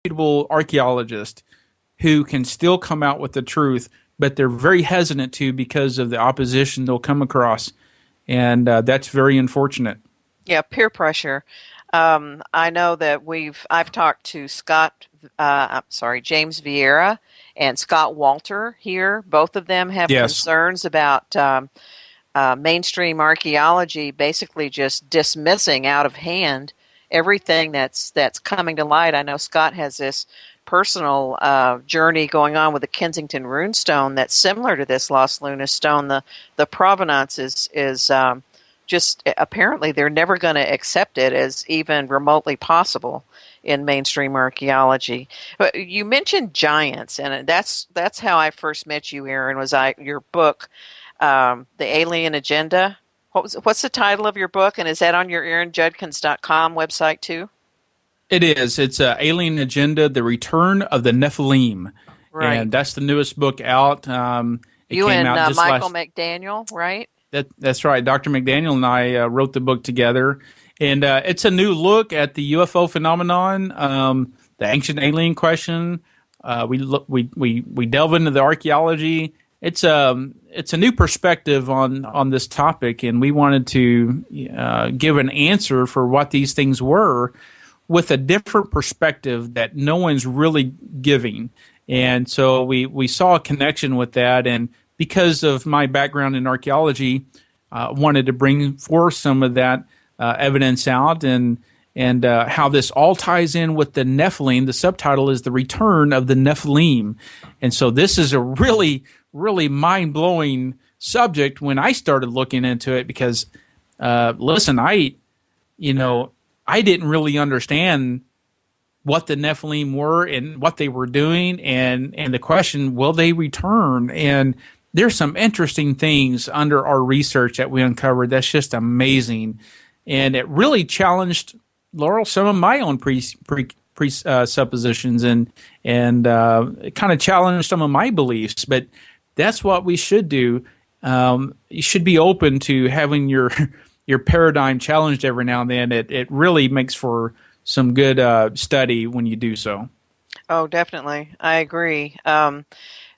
reputable archaeologists who can still come out with the truth, but they're very hesitant to because of the opposition they'll come across, and that's very unfortunate. Yeah, peer pressure. I know that I've talked to James Vieira and Scott Walter here. Both of them have Yes. concerns about mainstream archaeology basically just dismissing out of hand everything that's coming to light. I know Scott has this personal journey going on with the Kensington runestone that's similar to this Lost Luna stone. The provenance is just apparently they're never going to accept it as even remotely possible in mainstream archaeology. But you mentioned giants, and that's how I first met you, Aaron. Your book, The Alien Agenda? What's the title of your book, and is that on your AaronJudkins.com website too? It is. It's Alien Agenda, The Return of the Nephilim. Right. And that's the newest book out. It you came and out just Michael McDaniel, right? That's right. Dr. McDaniel and I wrote the book together. And it's a new look at the UFO phenomenon, the ancient alien question. We delve into the archaeology. It's a new perspective on this topic, and we wanted to give an answer for what these things were with a different perspective that no one's really giving. And so we saw a connection with that, and because of my background in archaeology, wanted to bring forth some of that evidence out, and how this all ties in with the Nephilim. The subtitle is The Return of the Nephilim. And so this is a really, really mind-blowing subject when I started looking into it, because, listen, I didn't really understand what the Nephilim were and what they were doing, and the question, will they return? And there's some interesting things under our research that we uncovered that's just amazing. And it really challenged, Laurel, some of my own presuppositions, and it kind of challenged some of my beliefs. But that's what we should do. You should be open to having your paradigm challenged every now and then. It really makes for some good study when you do so. Oh, definitely. I agree.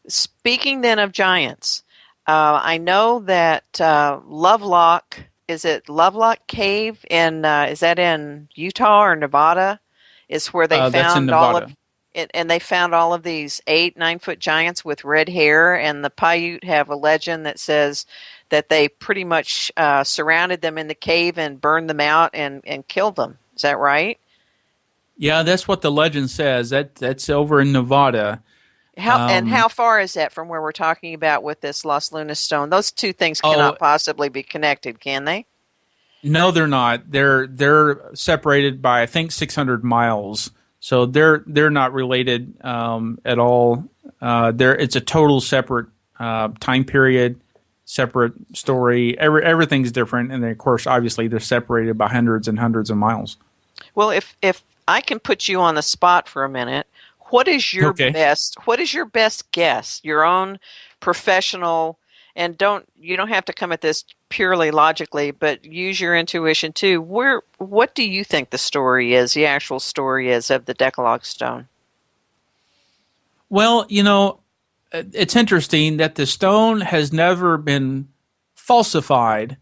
Speaking then of giants, I know that Lovelock, is it Lovelock Cave is that in Utah or Nevada? Is where they that's in found all Nevada. of it, and they found all of these 8-9 foot giants with red hair. And the Paiute have a legend that says that they pretty much surrounded them in the cave and burned them out and killed them. Is that right? Yeah, that's what the legend says. That's over in Nevada. How far is that from where we're talking about with this Lost Luna stone? Those two things cannot possibly be connected, can they? No, they're not. They're separated by, I think, 600 miles. So they're not related at all. It's a total separate time period, separate story. Everything's different, and then, of course, obviously, they're separated by hundreds and hundreds of miles. Well, if I can put you on the spot for a minute, what is your best guess? Your own professional, and you don't have to come at this purely logically, but use your intuition too. What do you think the actual story is of the Decalogue Stone? Well, it's interesting that the stone has never been falsified.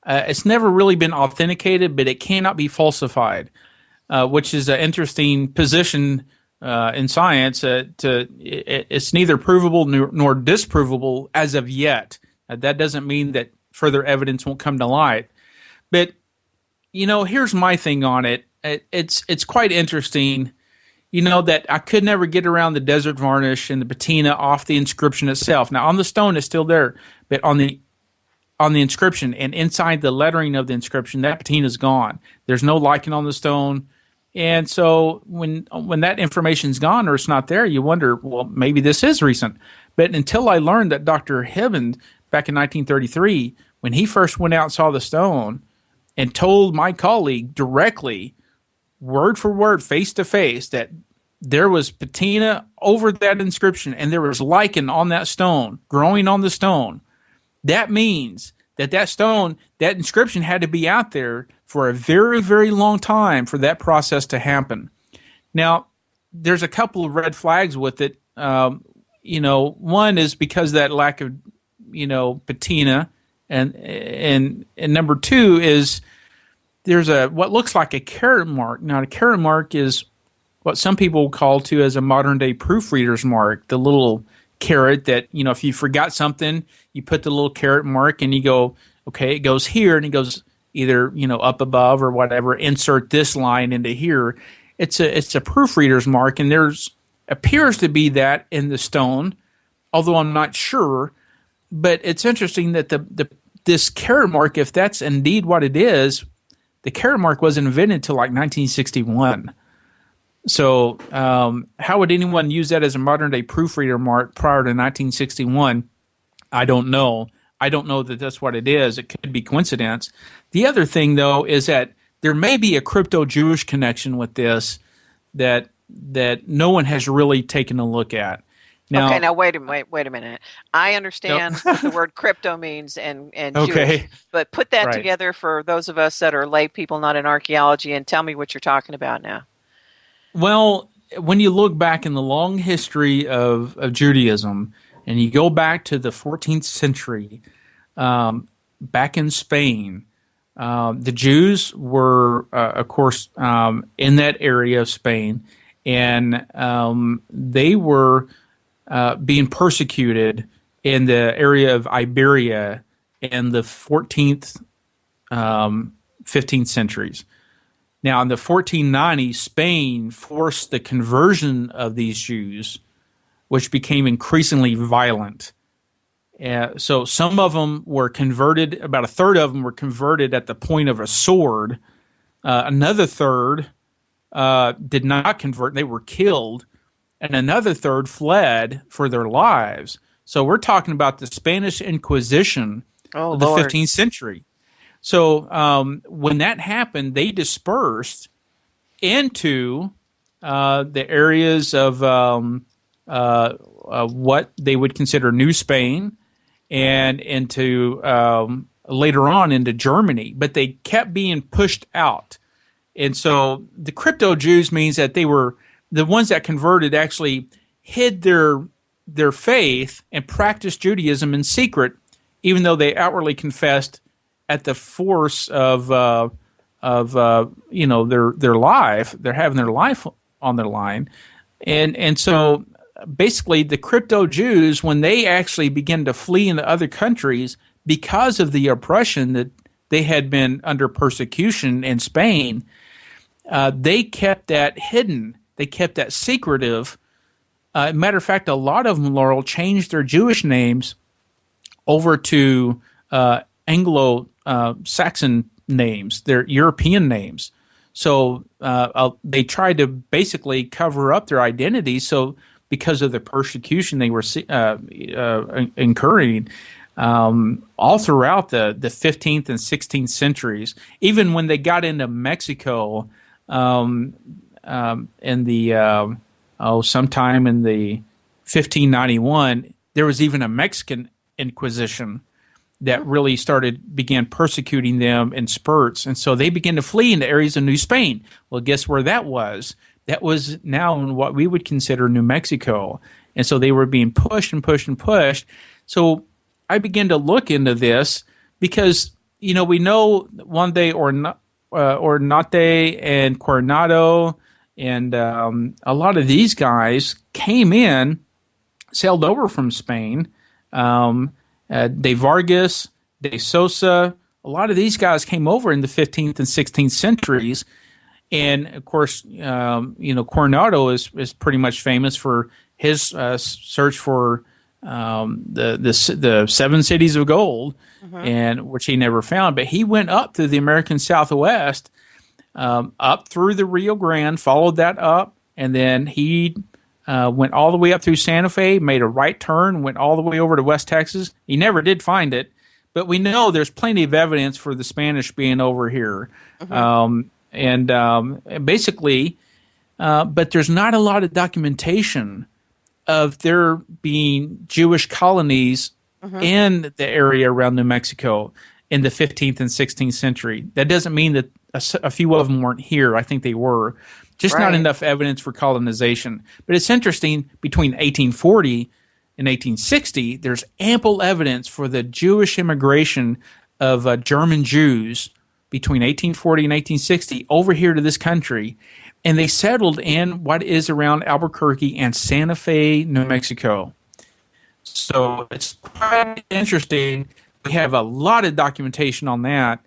It's never really been authenticated, but it cannot be falsified, which is an interesting position in science. It's neither provable nor disprovable as of yet. That doesn't mean that further evidence won't come to light. But, here's my thing on it. It's quite interesting, that I could never get around the desert varnish and the patina off the inscription itself. Now, on the stone, it's still there, but on the inscription and inside the lettering of the inscription, that patina is gone. There's no lichen on the stone. And so when that information's gone or it's not there, you wonder, well, maybe this is recent. But until I learned that Dr. Hibbond, back in 1933, when he first went out and saw the stone and told my colleague directly, word for word, face to face, that there was patina over that inscription and there was lichen on that stone, growing on the stone, that means that stone, that inscription had to be out there for a very, very long time for that process to happen. Now, there's a couple of red flags with it. One is because of that lack of, patina, and number two is there's what looks like a carrot mark. Now, a carrot mark is what some people call to as a modern day proofreader's mark, the little carrot that, if you forgot something, you put the little carrot mark and you go, okay, it goes here, and it goes either, up above or whatever, insert this line into here. It's a proofreader's mark, and there's appears to be that in the stone, although I'm not sure. But it's interesting that this carrot mark, if that's indeed what it is, the carrot mark wasn't invented until like 1961. So how would anyone use that as a modern-day proofreader mark prior to 1961? I don't know. I don't know that that's what it is. It could be coincidence. The other thing, though, is that there may be a crypto-Jewish connection with this that no one has really taken a look at. Now, okay, wait a minute. I understand what the word crypto means and okay. Jewish, but put that together for those of us that are lay people not in archaeology, and tell me what you're talking about now. Well, when you look back in the long history of Judaism, and you go back to the 14th century, back in Spain, the Jews were, of course, in that area of Spain, and they were being persecuted in the area of Iberia in the 14th, 15th centuries. Now, in the 1490s, Spain forced the conversion of these Jews, which became increasingly violent. So some of them were converted, about a third of them were converted at the point of a sword. Another third did not convert, they were killed. And another third fled for their lives. So we're talking about the Spanish Inquisition of the 15th century. So when that happened, they dispersed into the areas of what they would consider New Spain, and into later on into Germany. But they kept being pushed out. And so the crypto Jews means that they were the ones that converted actually hid their faith and practiced Judaism in secret, even though they outwardly confessed at the force of their life. They're having their life on their line, and so basically the crypto Jews, when they actually began to flee into other countries because of the oppression that they had been under persecution in Spain, they kept that hidden. They kept that secretive. Matter of fact, a lot of them, Laurel, changed their Jewish names over to Anglo-Saxon names, their European names. So they tried to basically cover up their identity. So because of the persecution they were incurring all throughout the 15th and 16th centuries, even when they got into Mexico, in the sometime in the 1591, there was even a Mexican Inquisition that really began persecuting them in spurts, and so they began to flee into areas of New Spain. Well, guess where that was? That was now in what we would consider New Mexico, and so they were being pushed and pushed and pushed. So I began to look into this because we know one day Ornate and Coronado and a lot of these guys came in, sailed over from Spain. De Vargas, De Sosa, a lot of these guys came over in the 15th and 16th centuries. And, of course, Coronado is pretty much famous for his search for the seven cities of gold, and which he never found. But he went up to the American Southwest, up through the Rio Grande, followed that up, and then he went all the way up through Santa Fe, made a right turn, went all the way over to West Texas. He never did find it, but we know there's plenty of evidence for the Spanish being over here. Basically, but there's not a lot of documentation of there being Jewish colonies in the area around New Mexico in the 15th and 16th century. That doesn't mean that a few of them weren't here. I think they were. Just not Right. enough evidence for colonization. But it's interesting, between 1840 and 1860, there's ample evidence for the Jewish immigration of German Jews between 1840 and 1860 over here to this country. And they settled in what is around Albuquerque and Santa Fe, New Mexico. So it's quite interesting. We have a lot of documentation on that.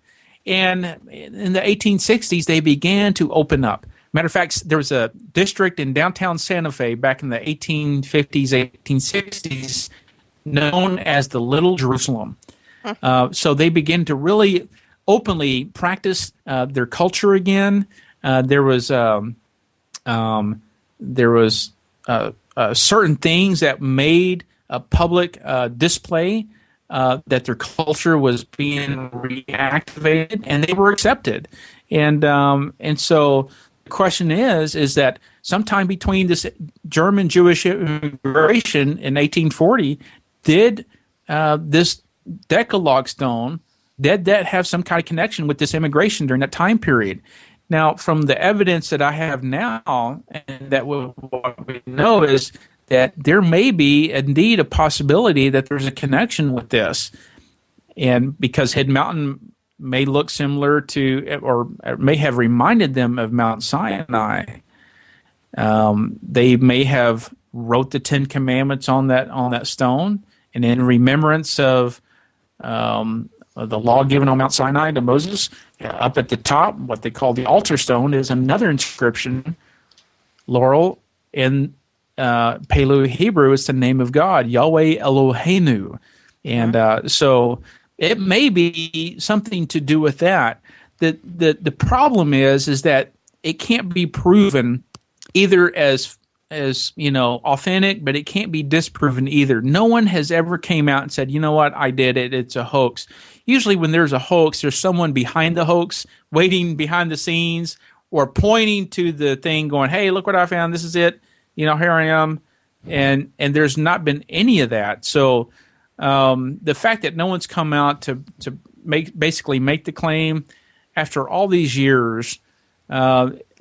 And in the 1860s, they began to open up. Matter of fact, there was a district in downtown Santa Fe back in the 1850s, 1860s, known as the Little Jerusalem. So they began to really openly practice their culture again. There was certain things that made a public display that their culture was being reactivated, and they were accepted. And so the question is that sometime between this German Jewish immigration in 1840, did this Decalogue stone, did that have some kind of connection with this immigration during that time period? Now, from the evidence that I have now, and that what we know is that there may be indeed a possibility that there's a connection with this. And because Head Mountain may look similar to, or may have reminded them of Mount Sinai, they may have wrote the Ten Commandments on that stone, and in remembrance of the law given on Mount Sinai to Moses, up at the top, what they call the altar stone, is another inscription. Laurel in Paleo Hebrew is the name of God, Yahweh Eloheinu. And so it may be something to do with that. The problem is that it can't be proven either as authentic, but it can't be disproven either. No one has ever came out and said, you know what, I did it, it's a hoax. Usually when there's a hoax, there's someone behind the hoax, waiting behind the scenes, or pointing to the thing going, hey, look what I found, this is it, here I am. And there's not been any of that. So the fact that no one's come out to basically make the claim after all these years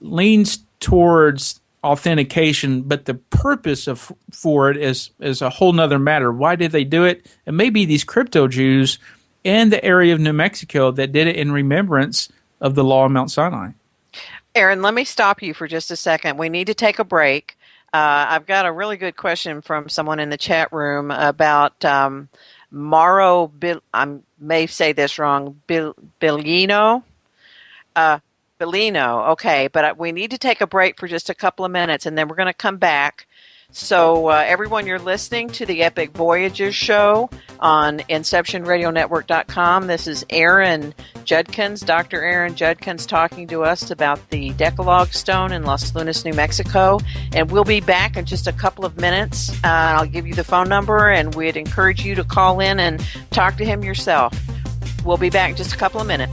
leans towards authentication, but the purpose for it is a whole nother matter. Why did they do it? It may be these crypto Jews in the area of New Mexico that did it in remembrance of the law of Mount Sinai. Aaron, let me stop you for just a second. We need to take a break. I've got a really good question from someone in the chat room about Mauro, I may say this wrong, Bellino. Bellino, okay, but we need to take a break for just a couple of minutes, and then we're going to come back. So everyone, you're listening to the Epic Voyages show on InceptionRadioNetwork.com. This is Aaron Judkins, Dr. Aaron Judkins, talking to us about the Decalogue Stone in Las Lunas, New Mexico. And we'll be back in just a couple of minutes. I'll give you the phone number, and we'd encourage you to call in and talk to him yourself. We'll be back in just a couple of minutes.